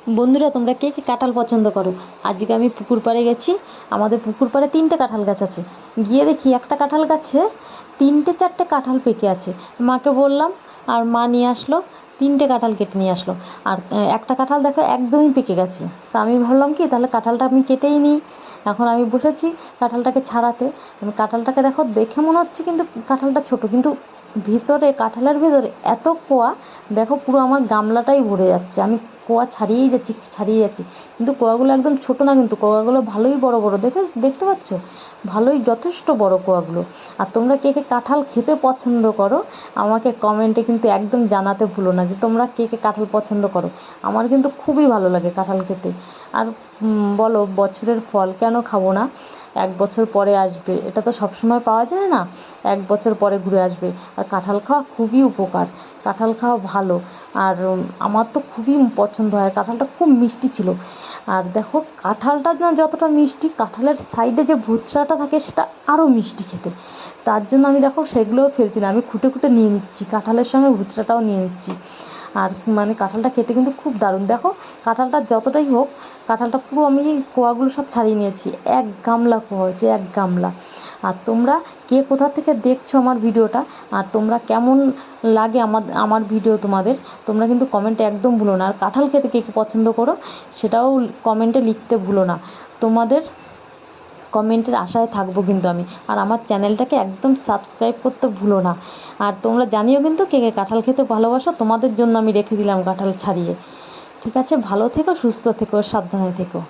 বন্ধুরা, তোমরা কে কে কাঁঠাল পছন্দ করো? আজকে আমি পুকুর পাড়ে গেছি। আমাদের পুকুর পাড়ে 3টে কাঁঠাল গাছ আছে। গিয়ে দেখি একটা কাঁঠাল গাছে 3টে 4টে কাঁঠাল পেকে আছে। মাকে বললাম, আর মা নিয়ে আসলো। 3টে কাঁঠাল কেটে নিয়ে আসলো। আর একটা কাঁঠাল দেখো একদমই পেকে গেছে। তা আমি ভাবলাম কি, তাহলে কাঁঠালটা আমি কেটেই নিই। এখন আমি বসেছি কাঁঠালটাকে ছাড়াতে। আমি কাঁঠালটাকে দেখে মনে হচ্ছে কিন্তু কাঁঠালটা ছোট, কিন্তু ভিতরে কাঁঠালের ভিতরে এত কোয়া, দেখো পুরো আমার গামলাটাই ভরে যাচ্ছে। আমি কোয়া ছাড়িয়ে যাচ্ছি, কিন্তু কোয়াগুলো একদম ছোট না, কিন্তু কোয়াগুলো ভালোই বড় বড়, দেখতে পাচ্ছ? ভালোই যথেষ্ট বড় কোয়াগুলো। আর তোমরা কে কে কাঁঠাল খেতে পছন্দ করো আমাকে কমেন্টে কিন্তু একদম জানাতে ভুলো না যে তোমরা কে কে কাঁঠাল পছন্দ করো। আমার কিন্তু খুবই ভালো লাগে কাঁঠাল খেতে। আর বলো, বছরের ফল কেন খাবো না? 1 বছর পরে আসবে, এটা তো সবসময় পাওয়া যায় না। 1 বছর পরে ঘুরে আসবে। আর কাঁঠাল খাওয়া খুবই উপকার, কাঁঠাল খাওয়া ভালো। আর আমার তো খুবই পছন্দ হয়, কাঁঠালটা খুব মিষ্টি ছিল। আর দেখো, কাঁঠালটা না যতটা মিষ্টি, কাঁঠালের সাইডে যে ভুচড়াটা থাকে সেটা আরও মিষ্টি খেতে। তার জন্য আমি দেখো সেগুলোও ফেলছি না, আমি খুঁটে খুঁটে নিয়ে নিচ্ছি, কাঁঠালের সঙ্গে ভুচড়াটাও নিয়ে নিচ্ছি। আর মানে কাঁঠালটা খেতে কিন্তু খুব দারুণ। দেখো, কাঁঠালটা যতটাই হোক, কাঁঠালটা পুরো আমি কোয়াগুলো সব ছাড়িয়ে নিয়েছি। 1 গামলা কোয়া হয়েছে, 1 গামলা। আর তোমরা কে কোথা থেকে দেখছো আমার ভিডিওটা, আর তোমরা কেমন লাগে আমার ভিডিও তোমাদের, তোমরা কিন্তু কমেন্টে একদম ভুলো না। আর কাঁঠাল খেতে কে কে পছন্দ করো সেটাও কমেন্টে লিখতে ভুলো না। তোমাদের কমেন্টের আশায় থাকবো কিন্তু আমি। আর আমার চ্যানেলটাকে একদম সাবস্ক্রাইব করতে ভুলো না। আর তোমরা জানিও কিন্তু কে কে কাঁঠাল খেতে ভালোবাসো, তোমাদের জন্য আমি রেখে দিলাম কাঁঠাল ছাড়িয়ে। ঠিক আছে, ভালো থেকো, সুস্থ থেকো, সাবধানে থেকো।